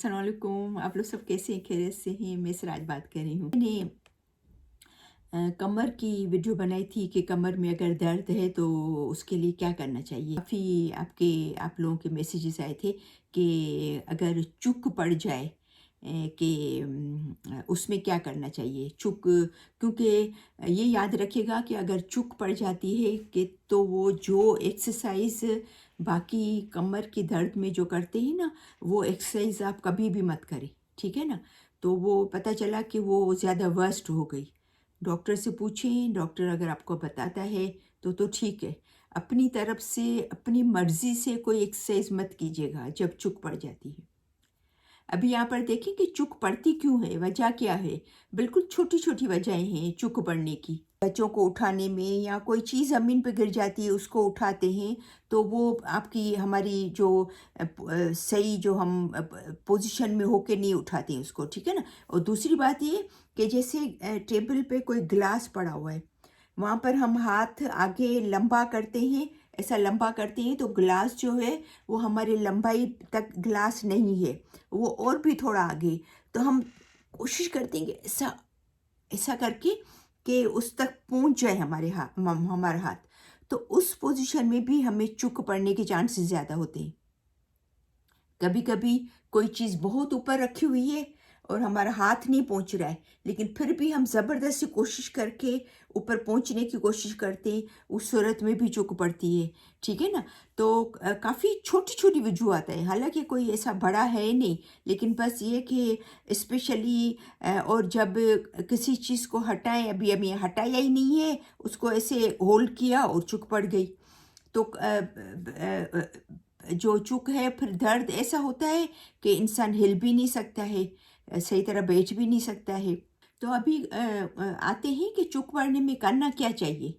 अस्सलाम वालेकुम। आप लोग सब कैसे हैं? खैरियत से हैं? मैं सिराज बात कर रही हूँ। मैंने कमर की वीडियो बनाई थी कि कमर में अगर दर्द है तो उसके लिए क्या करना चाहिए। काफ़ी आप लोगों के मैसेजेस आए थे कि अगर चुक पड़ जाए कि उसमें क्या करना चाहिए। क्योंकि ये याद रखिएगा कि अगर चुक पड़ जाती है कि तो वो जो एक्सरसाइज बाकी कमर की दर्द में जो करते हैं ना, वो एक्सरसाइज आप कभी भी मत करें, ठीक है ना। तो वो पता चला कि वो ज़्यादा वर्स्ट हो गई। डॉक्टर से पूछें, डॉक्टर अगर आपको बताता है तो ठीक है। अपनी तरफ से अपनी मर्ज़ी से कोई एक्सरसाइज मत कीजिएगा जब चुक पड़ जाती है। अभी यहाँ पर देखें कि चुक पड़ती क्यों है, वजह क्या है। बिल्कुल छोटी छोटी वजहें हैं चुक पड़ने की। बच्चों को उठाने में या कोई चीज़ ज़मीन पे गिर जाती है उसको उठाते हैं तो वो आपकी हमारी जो सही जो हम पोजीशन में होके नहीं उठाते हैं उसको, ठीक है ना। और दूसरी बात ये कि जैसे टेबल पे कोई ग्लास पड़ा हुआ है, वहाँ पर हम हाथ आगे लंबा करते हैं, ऐसा लंबा करते हैं तो ग्लास जो है वो हमारे लंबाई तक ग्लास नहीं है, वो और भी थोड़ा आगे। तो हम कोशिश करते हैं कि ऐसा ऐसा करके कि उस तक पहुंच जाए हमारा हाथ। तो उस पोजीशन में भी हमें चुक पड़ने के चांसेस ज़्यादा होते हैं। कभी कभी कोई चीज़ बहुत ऊपर रखी हुई है और हमारा हाथ नहीं पहुंच रहा है, लेकिन फिर भी हम ज़बरदस्ती कोशिश करके ऊपर पहुंचने की कोशिश करते हैं, उस सूरत में भी चूक पड़ती है, ठीक है ना। तो काफ़ी छोटी छोटी वजूहत है, हालांकि कोई ऐसा बड़ा है नहीं, लेकिन बस ये कि स्पेशली और जब किसी चीज़ को हटाएं, अभी अभी हटाया ही नहीं है उसको, ऐसे होल्ड किया और चुक पड़ गई। तो जो चूक है, फिर दर्द ऐसा होता है कि इंसान हिल भी नहीं सकता है, सही तरह बैठ भी नहीं सकता है। तो अभी आते हैं कि चूक पड़ने में करना क्या चाहिए,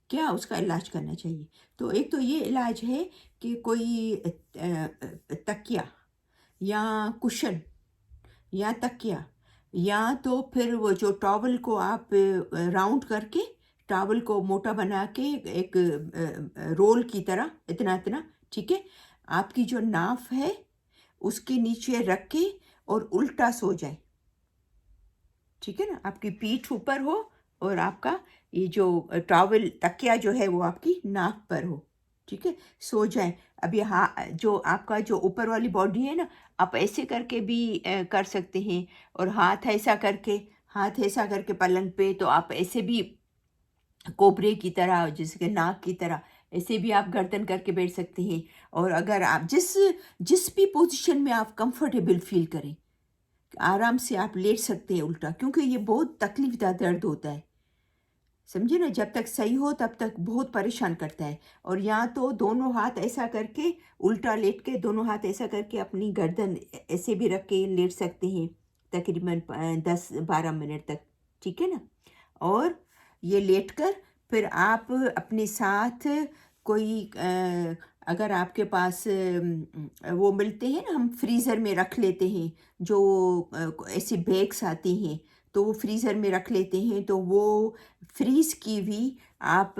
क्या उसका इलाज करना चाहिए। तो एक तो ये इलाज है कि कोई तकिया या कुशन या तकिया, या तो फिर वो जो टॉवल को आप राउंड करके, टॉवल को मोटा बना के एक रोल की तरह इतना इतना, ठीक है, आपकी जो नाफ है उसके नीचे रख के और उल्टा सो जाए, ठीक है ना। आपकी पीठ ऊपर हो और आपका ये जो टॉवल तकिया जो है वो आपकी नाक पर हो, ठीक है, सो जाए। अब ये जो आपका जो ऊपर वाली बॉडी है ना, आप ऐसे करके भी कर सकते हैं, और हाथ ऐसा करके पलंग पे, तो आप ऐसे भी कोबरे की तरह, जैसे कि नाक की तरह, ऐसे भी आप गर्दन करके बैठ सकते हैं। और अगर आप जिस जिस भी पोजीशन में आप कंफर्टेबल फील करें, आराम से आप लेट सकते हैं उल्टा, क्योंकि ये बहुत तकलीफदा दर्द होता है, समझे ना। जब तक सही हो तब तक बहुत परेशान करता है। और या तो दोनों हाथ ऐसा करके उल्टा लेट के, दोनों हाथ ऐसा करके अपनी गर्दन ऐसे भी रख के लेट सकते हैं तकरीबन 10-12 मिनट तक, ठीक है ना। और ये लेट कर फिर आप अपने साथ कोई अगर आपके पास वो मिलते हैं ना, हम फ्रीज़र में रख लेते हैं, जो ऐसी बैग्स आती हैं, तो वो फ्रीज़र में रख लेते हैं, तो वो फ्रीज़ की हुई आप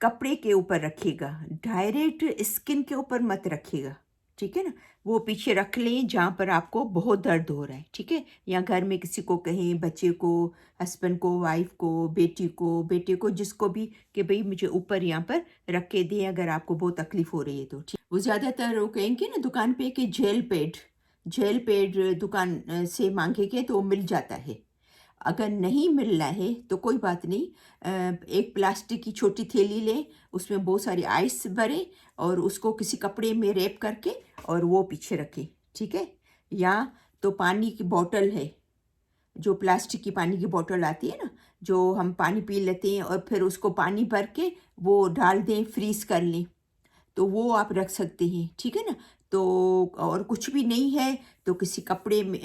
कपड़े के ऊपर रखिएगा, डायरेक्ट स्किन के ऊपर मत रखिएगा, ठीक है ना। वो पीछे रख लें जहाँ पर आपको बहुत दर्द हो रहा है, ठीक है। या घर में किसी को कहें, बच्चे को, हस्बैंड को, वाइफ को, बेटी को, बेटे को, जिसको भी, कि भाई मुझे ऊपर यहाँ पर रख के दें अगर आपको बहुत तकलीफ़ हो रही है तो, ठीक। वो ज़्यादातर वो कहेंगे ना दुकान पे कि जेल पेड दुकान से मांगेंगे तो मिल जाता है। अगर नहीं मिल रहा है तो कोई बात नहीं, एक प्लास्टिक की छोटी थैली लें, उसमें बहुत सारी आइस भरें और उसको किसी कपड़े में रैप करके और वो पीछे रखें, ठीक है। या तो पानी की बॉटल है, जो प्लास्टिक की पानी की बॉटल आती है ना, जो हम पानी पी लेते हैं और फिर उसको पानी भर के वो डाल दें, फ्रीज़ कर लें, तो वो आप रख सकते हैं, ठीक है ना। तो और कुछ भी नहीं है तो किसी कपड़े में,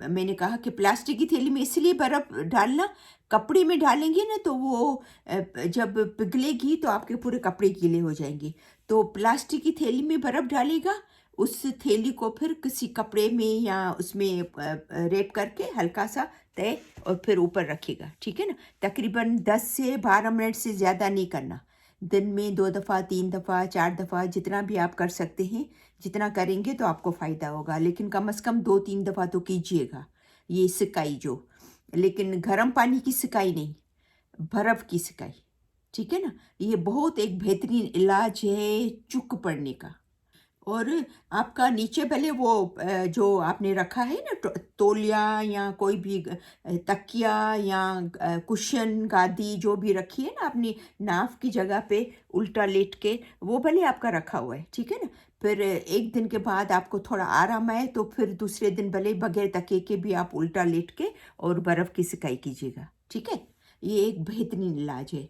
मैंने कहा कि प्लास्टिक की थैली में इसलिए बर्फ़ डालना, कपड़े में डालेंगे ना तो वो जब पिघलेगी तो आपके पूरे कपड़े गीले हो जाएंगे। तो प्लास्टिक की थैली में बर्फ़ डालेगा, उस थैली को फिर किसी कपड़े में या उसमें रैप करके हल्का सा तय, और फिर ऊपर रखिएगा, ठीक है ना। तकरीबन 10 से 12 मिनट से ज़्यादा नहीं करना, दिन में 2 दफ़ा, 3 दफ़ा, 4 दफ़ा जितना भी आप कर सकते हैं, जितना करेंगे तो आपको फ़ायदा होगा। लेकिन कम से कम 2-3 दफ़ा तो कीजिएगा ये सिकाई जो। लेकिन गर्म पानी की सिकाई नहीं, बर्फ़ की सिकाई, ठीक है ना? ये बहुत एक बेहतरीन इलाज है चुक पड़ने का। और आपका नीचे भले वो जो आपने रखा है ना तौलिया या कोई भी तकिया या कुशन गादी जो भी रखी है ना अपनी नाफ की जगह पे उल्टा लेट के, वो भले आपका रखा हुआ है, ठीक है ना? फिर एक दिन के बाद आपको थोड़ा आराम आए तो फिर दूसरे दिन भले बगैर तकिए के भी आप उल्टा लेट के और बर्फ़ की सिकाई कीजिएगा, ठीक है? ये एक बेहतरीन इलाज है।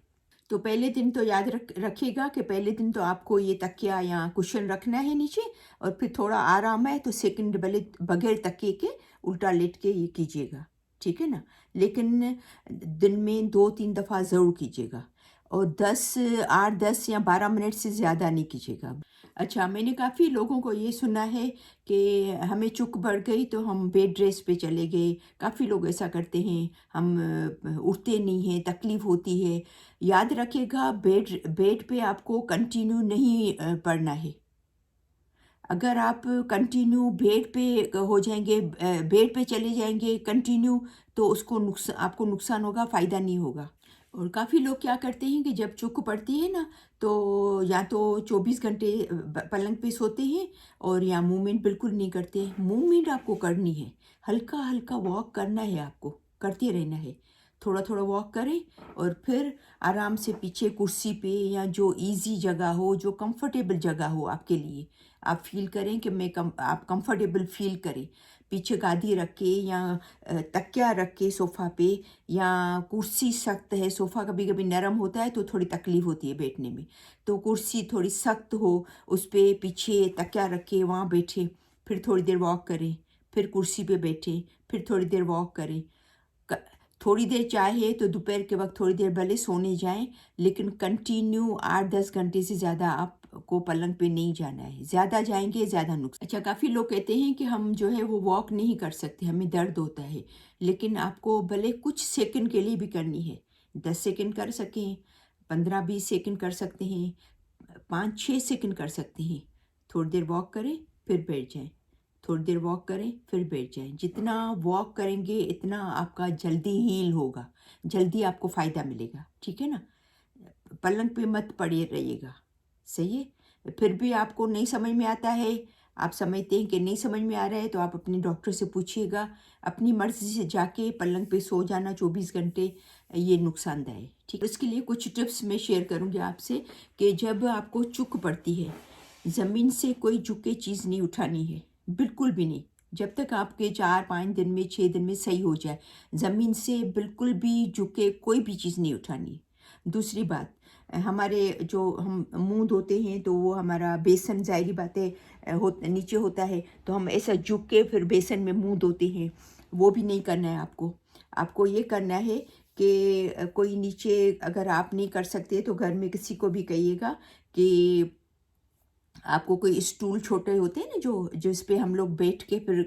तो पहले दिन तो याद रखिएगा कि पहले दिन तो आपको ये तकिया या कुशन रखना है नीचे, और फिर थोड़ा आराम आए तो सेकंड भले बगैर तकिए के उल्टा लेट के ये कीजिएगा, ठीक है ना? लेकिन दिन में 2-3 दफ़ा ज़रूर कीजिएगा, और 8-10 या 12 मिनट से ज़्यादा नहीं कीजिएगा। अच्छा, मैंने काफ़ी लोगों को ये सुना है कि हमें चुक बढ़ गई तो हम बेड रेस्ट पे चले गए। काफ़ी लोग ऐसा करते हैं, हम उठते नहीं हैं, तकलीफ़ होती है। याद रखिएगा बेड बेड पे आपको कंटिन्यू नहीं पड़ना है। अगर आप कंटिन्यू बेड पे हो जाएंगे, बेड पे चले जाएंगे कंटिन्यू, तो उसको आपको नुकसान होगा, फ़ायदा नहीं होगा। और काफ़ी लोग क्या करते हैं कि जब चुक पड़ती है ना, तो या तो 24 घंटे पलंग पे सोते हैं, और या मूवमेंट बिल्कुल नहीं करते। मूवमेंट आपको करनी है, हल्का हल्का वॉक करना है, आपको करते रहना है। थोड़ा थोड़ा वॉक करें और फिर आराम से पीछे कुर्सी पे या जो इजी जगह हो, जो कंफर्टेबल जगह हो आपके लिए, आप फील करें कि आप कंफर्टेबल फील करें। पीछे गादी रख के या तकिया रख के सोफ़ा पे, या कुर्सी सख्त है, सोफ़ा कभी कभी नरम होता है तो थोड़ी तकलीफ़ होती है बैठने में, तो कुर्सी थोड़ी सख्त हो, उस पे पीछे तकिया रख के वहाँ बैठे, फिर थोड़ी देर वॉक करें, फिर कुर्सी पे बैठे, फिर थोड़ी देर वॉक करें। क थोड़ी देर चाहे तो दोपहर के वक़्त थोड़ी देर भले सोने जाएँ, लेकिन कंटिन्यू 8-10 घंटे से ज़्यादा आपको पलंग पे नहीं जाना है। ज़्यादा जाएँगे ज़्यादा अच्छा, काफ़ी लोग कहते हैं कि हम जो है वो वॉक नहीं कर सकते, हमें दर्द होता है। लेकिन आपको भले कुछ सेकंड के लिए भी करनी है, 10 सेकंड कर सकें, 15-20 सेकंड कर सकते हैं, 5-6 सेकंड कर सकते हैं। थोड़ी देर वॉक करें, फिर बैठ जाएँ। थोड़ी देर वॉक करें, फिर बैठ जाएँ। जितना वॉक करेंगे इतना आपका जल्दी हील होगा, जल्दी आपको फ़ायदा मिलेगा, ठीक है ना? पलंग पे मत पड़े रहिएगा, सही है? फिर भी आपको नहीं समझ में आता है, आप समझते हैं कि नहीं समझ में आ रहा है, तो आप अपने डॉक्टर से पूछिएगा। अपनी मर्ज़ी से जाके पलंग पे सो जाना 24 घंटे, ये नुकसानदायक है, ठीक है? इसके लिए कुछ टिप्स मैं शेयर करूँगी आपसे कि जब आपको चुक पड़ती है, ज़मीन से कोई झुक के चीज़ नहीं उठानी है, बिल्कुल भी नहीं। जब तक आपके 4-5 दिन में, 6 दिन में सही हो जाए, ज़मीन से बिल्कुल भी झुक के कोई भी चीज़ नहीं उठानी। दूसरी बात, हमारे जो हम मुँह धोते हैं तो वो हमारा बेसन, ज़ाहिरी बात है, नीचे होता है, तो हम ऐसा झुक के फिर बेसन में मुँह धोते हैं, वो भी नहीं करना है आपको। आपको ये करना है कि कोई नीचे अगर आप नहीं कर सकते तो घर में किसी को भी कहिएगा कि आपको कोई स्टूल, छोटे होते हैं ना जो जिस पे हम लोग बैठ के फिर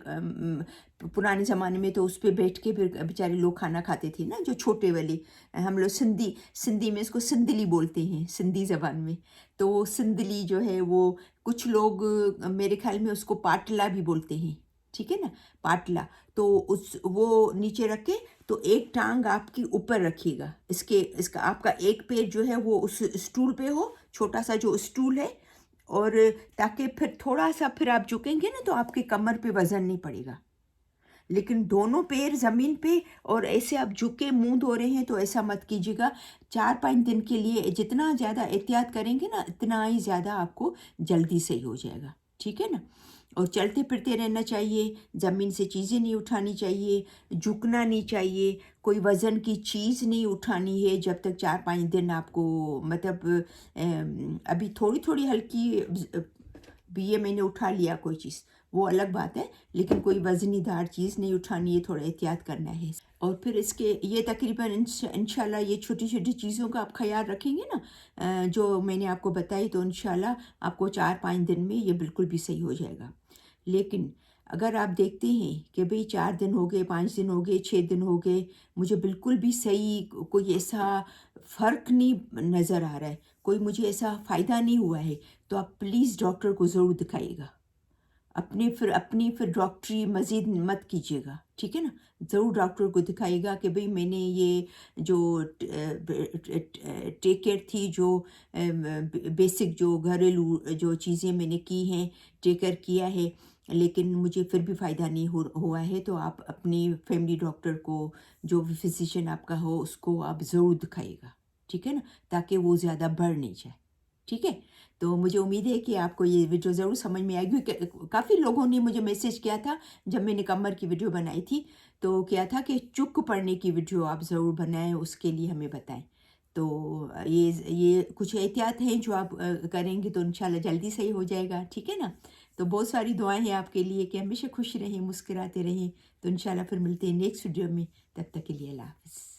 पुराने ज़माने में तो उस पे बैठ के फिर बेचारे लोग खाना खाते थे ना, जो छोटे वाले, हम लोग सिंधी सिंधी में इसको सिंदली बोलते हैं, सिंधी ज़बान में। तो वो सिंदली जो है वो कुछ लोग मेरे ख्याल में उसको पाटला भी बोलते हैं, ठीक है ना? पाटला। तो उस वो नीचे रख के, तो एक टांग आपकी ऊपर रखिएगा, इसका आपका एक पैर जो है वो उस स्टूल पे हो, छोटा सा जो स्टूल है, और ताकि फिर थोड़ा-सा फिर आप झुकेंगे ना तो आपकी कमर पे वज़न नहीं पड़ेगा। लेकिन दोनों पैर ज़मीन पे और ऐसे आप झुक के मुँह धो रहे हैं तो ऐसा मत कीजिएगा। 4-5 दिन के लिए जितना ज़्यादा एहतियात करेंगे ना, इतना ही ज़्यादा आपको जल्दी सही हो जाएगा, ठीक है ना? और चलते-फिरते रहना चाहिए, ज़मीन से चीज़ें नहीं उठानी चाहिए, झुकना नहीं चाहिए, कोई वज़न की चीज़ नहीं उठानी है जब तक 4-5 दिन आपको, मतलब अभी थोड़ी-थोड़ी हल्की भी ये मैंने उठा लिया कोई चीज़, वो अलग बात है, लेकिन कोई वज़नीदार चीज़ नहीं उठानी है, थोड़ा एहतियात करना है। और फिर इसके ये तकरीबन इंशाल्लाह ये छोटी-छोटी चीज़ों का आप ख़्याल रखेंगे ना, जो मैंने आपको बताई, तो इंशाल्लाह आपको 4-5 दिन में ये बिल्कुल भी सही हो जाएगा। लेकिन अगर आप देखते हैं कि भई 4 दिन हो गए, 5 दिन हो गए, 6 दिन हो गए, मुझे बिल्कुल भी सही कोई ऐसा फ़र्क नहीं नज़र आ रहा है, कोई मुझे ऐसा फ़ायदा नहीं हुआ है, तो आप प्लीज़ डॉक्टर को ज़रूर दिखाइएगा। अपनी फिर डॉक्टरी मज़ीद मत कीजिएगा, ठीक है ना? ज़रूर डॉक्टर को दिखाइएगा कि भई मैंने ये जो टेक केयर थी, जो बेसिक जो घरेलू जो चीज़ें मैंने की हैं, टेक केयर किया है, लेकिन मुझे फिर भी फ़ायदा नहीं हुआ है, तो आप अपनी फैमिली डॉक्टर को, जो भी फ़िज़िशियन आपका हो, उसको आप ज़रूर दिखाइएगा, ठीक है ना? ताकि वो ज़्यादा बढ़ नहीं जाए, ठीक है? तो मुझे उम्मीद है कि आपको ये वीडियो ज़रूर समझ में आएगी। काफ़ी लोगों ने मुझे मैसेज किया था जब मैंने कमर की वीडियो बनाई थी, तो क्या था कि चुक पड़ने की वीडियो आप ज़रूर बनाएं, उसके लिए हमें बताएं। तो ये कुछ एहतियात हैं जो आप करेंगे तो इंशाल्लाह जल्दी सही हो जाएगा, ठीक है ना? तो बहुत सारी दुआएं हैं आपके लिए कि हमेशा खुश रहें, मुस्कुराते रहें। तो इंशाल्लाह फिर मिलते हैं नेक्स्ट वीडियो में, तब तक के लिए अल्लाह हाफ़िज़।